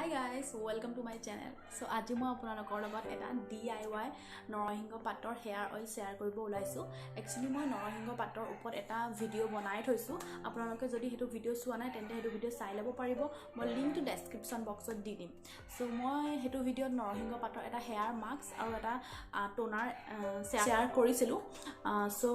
Hi guys, welcome to my channel. So আজি মই আপোনালোকৰ লগত এটা DIY নৰসিংহ পাতৰ হেয়াৰ অইল শেয়াৰ কৰিব ওলাইছো। Actually মই নৰসিংহ পাতৰ ওপৰত এটা ভিডিও বনাই থৈছো। আপোনালোকে যদি হেতু ভিডিও চোৱা নাই তেন্তে হেতু ভিডিও চাই ল'ব পাৰিব। মই লিংকটো ডেসক্ৰিপচন বক্সত দি দিম। সো মই হেতু ভিডিওত নৰসিংহ পাতৰ এটা হেয়াৰ মাস্ক আৰু এটা টোনাৰ শেয়াৰ কৰিছিলো। সো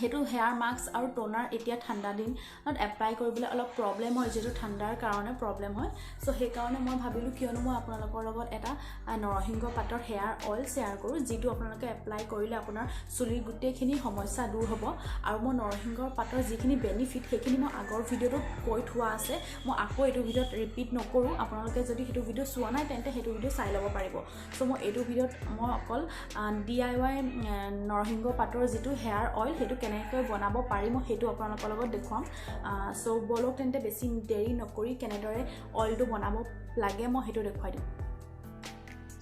হেতু হেয়াৰ মাস্ক আৰু টোনাৰ এতিয়া ঠাণ্ডা দিনত এপ্লাই কৰিবলৈ অলপ প্ৰবলেম হয় যেটো ঠাণ্ডাৰ কাৰণে প্ৰবলেম হয় সো সেই কাৰণে মই ভাবিলো কিয়নো মই আপোনালোকৰ লগত এটা নৰসিংহ পাতৰ হেয়াৰ অইল শেয়াৰ কৰো যেটো আপোনালোকে এপ্লাই কৰিলে আপোনাৰ চুলিৰ গুটেখিনি সমস্যা দূৰ হ'ব আৰু মই নৰসিংহ পাতৰ যিখিনি বেনিফিট সেইখিনি মই আগৰ ভিডিওটো কৈ থোৱা আছে মই আকৌ এটো ভিডিওত ৰিপিট নকৰো আপোনালোকে যদি হেতু ভিডিও চোৱা নাই তেন্তে হেতু ভিডিও চাই ল'ব পাৰিব সো মই এটো ভিডিওত মই অকল DIY নৰসিংহ পাতৰ যেটো হেয়াৰ অইল হেতু কেনেকৈ বনাব পাৰি মই হেতু আপোনালোকৰ লগত দেখুৱাম সো বলক তেন্তে বেছি দেৰি নকৰি কেনেদৰে অইলটো বনাব লাগে মই হেতু দেখুৱাই দিম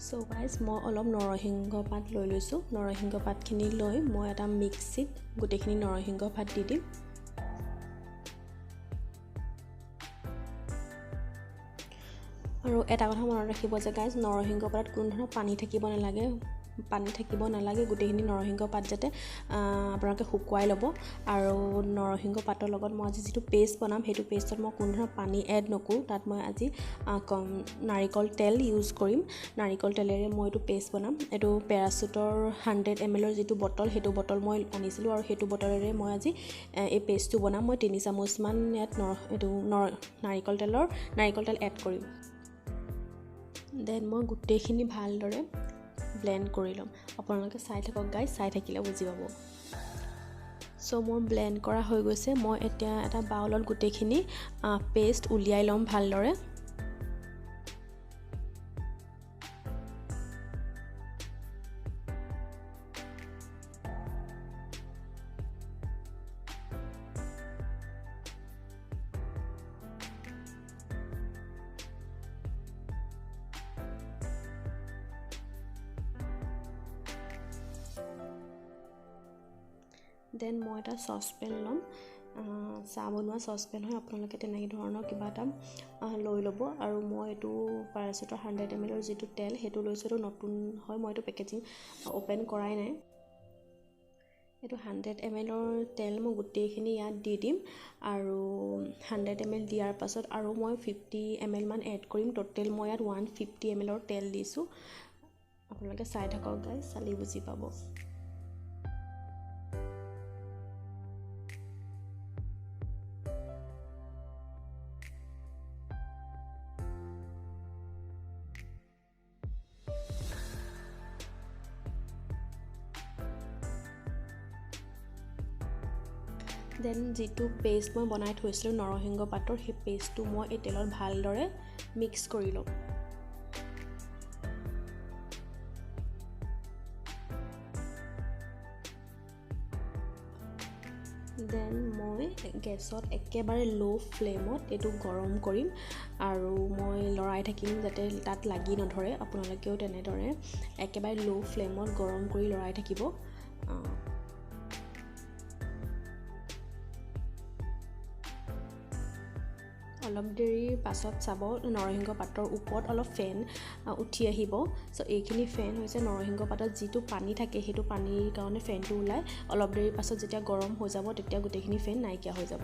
সো গাইস মই অলপ নৰসিংহ পাত লৈ লৈছো নৰসিংহ পাতখিনি লৈ মই এটা মিক্সিত গুটেখিনি নৰসিংহ পাত দি দিম আৰু এটা কথা মনত ৰাখিব যে গাইস নৰসিংহ পাতত কোনো ধৰণৰ পানী থাকিব নালাগে গুটেখিনি নৰসিংহ পাত যাতে আপোনালোকে শুকুৱাই ল'ব আৰু নৰসিংহ পাতৰ লগত মই আজি যেটো পেষ্ট বনাম হেতু পেষ্টত মই কোনো ধৰণৰ পানী এড নকৰো তাত মই আজি নাৰিকল তেল ইউজ কৰিম নাৰিকল তেলেৰে মই এটো পেষ্ট বনাম এটো পেৰাচুটৰ 100 ml যেটো বটল হেতু বটল মই আনিছিলো আৰু হেতু বটলেৰে মই আজি এই পেষ্টটো বনাম মই 3 চামুচ মান ইয়াত নাৰিকল তেল এড কৰিম দেন মই গুটেখিনি ভালদৰে ব্লেন্ড কৰি লম আপোনালোকে চাই থাকক গাইস চাই থাকিলে বুজি পাব সো মোৰ ব্লেন্ড কৰা হৈ গৈছে মই এতিয়া এটা বাউলত গুটেখিনি পেষ্ট উলিয়াই লম ভালদৰে দেন মই এটা সসপেন লম চাহ বনোৱা সসপেন হয় আপোনালোকে তেনেকৈ ধৰণৰ কিবা এটা লৈ ল'ব আৰু মই এটো পেৰাচুটৰ 100 ml যেটো তেল হেতু লৈছো নতুন হয় মই এটো পেকেজিং ওপেন কৰাই নাই এটো 100 ml তেল মই গুটেখিনি ইয়াত দি দিম আৰু 100 ml দিয়াৰ পাছত আৰু মই 50 ml মান এড কৰিম টোটাল মই ইয়াত 150 ml তেল দিছো আপোনালোকে চাই থাকক গাইস চালি বুজি পাব দেন যেটো পেষ্ট মই বনাই থৈছিলো নৰসিংহ পাতৰ সেই পেষ্টটো মই এই তেলত ভালদৰে মিক্স কৰি লম দেন মই গেছত একেবাৰে লো ফ্লেমত এটো গৰম কৰিম আৰু মই লৰাই থাকিম যাতে তাত লাগি নধৰে আপোনালোকেও তেনেদৰে একেবাৰে লো ফ্লেমত গৰম কৰি লৰাই থাকিব অলপ দেৰি পাছত চাব নৰসিংহ পাতৰ ওপৰত অলপ ফেন উঠি আহিব সো এইখিনি ফেন হৈছে নৰসিংহ পাতত যেটো পানী থাকে হেতু পানীৰ কাৰণে ফেনটো ওলাই অলপ দেৰি পাছত যেতিয়া গৰম হৈ যাব তেতিয়া গুটেখিনি ফেন নাইকিয়া হৈ যাব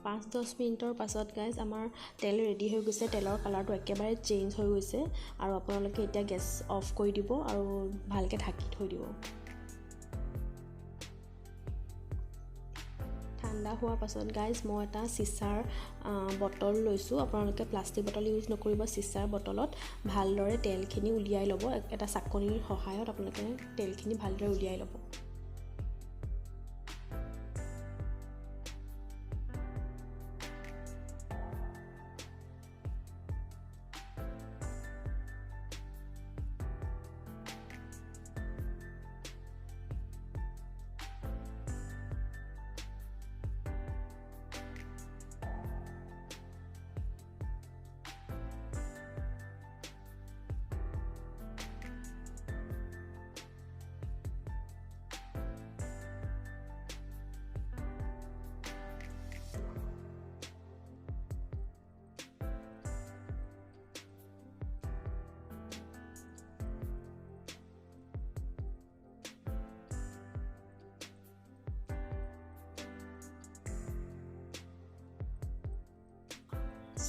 পাঁচ 10 মিনিটৰ পাছত গাইস আমাৰ তেল ৰেডি হৈ গৈছে তেলৰ কালাৰটো একেবাৰে চেঞ্জ হৈ গৈছে আৰু আপোনালোকে এতিয়া গেছ অফ কৰি দিব আৰু ভালকে ঢাকি থৈ দিব ঠাণ্ডা হোৱাৰ পাছত গাইস মই এটা চিচাৰ বটল লৈছো আপোনালোকে প্লাষ্টিক বটল ইউজ নকৰিব চিচাৰ বটলত ভালদৰে তেলখিনি উলিয়াই ল'ব এটা চাকনিৰ সহায়ত আপোনালোকে তেলখিনি ভালদৰে উলিয়াই ল'ব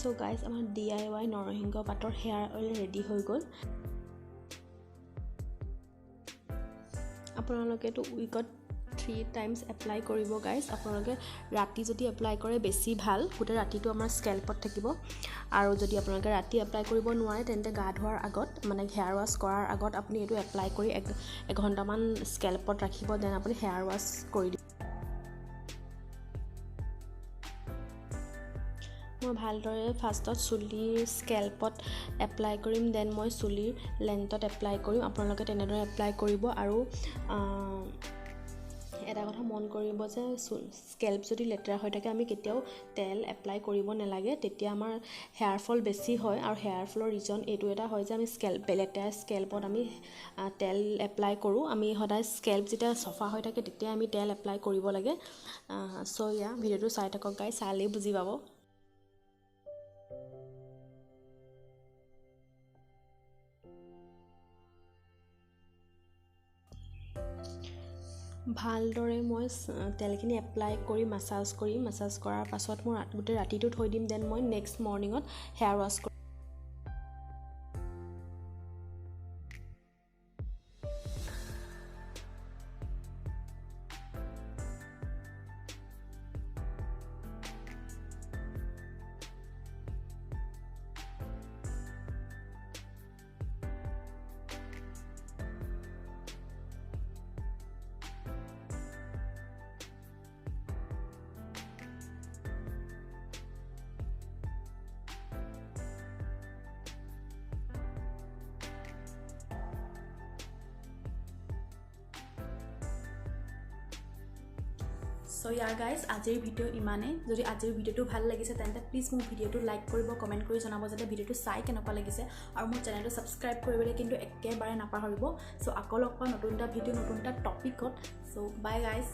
সো গাইজ আমাৰ DIY নৰসিংহ পাতৰ হেয়াৰ অইল ৰেডি হৈ গ'ল আপোনালোকেতো উইকত 3 টাইমছ এপ্লাই কৰিব গাইজ আপোনালোকে ৰাতি যদি এপ্লাই কৰে বেছি ভাল গোটেই ৰাতিটো আমাৰ স্কেল্পত থাকিব আৰু যদি আপোনালোকে ৰাতি এপ্লাই কৰিব নোৱাৰে তেন্তে গা ধোৱাৰ আগত মানে হেয়াৰ ৱাছ কৰাৰ আগত আপুনি এইটো এপ্লাই কৰি এঘণ্টামান স্কেল্পত ৰাখিব দেন আপুনি হেয়াৰ ৱাছ কৰি দিব মই ভালদৰে ফাৰ্ষ্টত চুলিৰ স্কেল্পত এপ্লাই কৰিম দেন মই চুলিৰ লেন্থত এপ্লাই কৰিম আপোনালোকে তেনেদৰে এপ্লাই কৰিব আৰু এটা কথা মন কৰিব যে স্কেল্প যদি লেতেৰা হৈ থাকে আমি কেতিয়াও তেল এপ্লাই কৰিব নালাগে তেতিয়া আমাৰ হেয়াৰ ফল বেছি হয় আৰু হেয়াৰ ফলৰ ৰিজন এইটো এটা হয় যে আমি লেতেৰা স্কেল্পত আমি তেল এপ্লাই কৰোঁ আমি সদায় স্কেল্প যেতিয়া চফা হৈ থাকে তেতিয়া আমি তেল এপ্লাই কৰিব লাগে চ' ভিডিঅ'টো চাই থাকক গাইজ চালেই বুজি পাব ভালদৰে মই তেলখিনি এপ্লাই কৰি মাছাজ কৰাৰ পাছত মই গোটেই ৰাতিটো থৈ দিম দেন মই নেক্সট মৰ্ণিঙত হেয়াৰ ৱাছ কৰিম So guys, আজিৰ ভিডিঅ' ইমানে যদি আজিৰ ভিডিঅ'টো ভাল লাগিছে তেন্তে প্লিজ মোৰ ভিডিঅ'টো লাইক কৰিব কমেন্ট কৰি জনাব যাতে ভিডিঅ'টো চাই কেনেকুৱা লাগিছে আৰু মোৰ চেনেলটো সাবস্ক্ৰাইব কৰিবলৈ কিন্তু একেবাৰে নাপাহৰিব সো আকৌ লগ পাম নতুন এটা ভিডিঅ' নতুন এটা টপিকত সো বাই গাইজ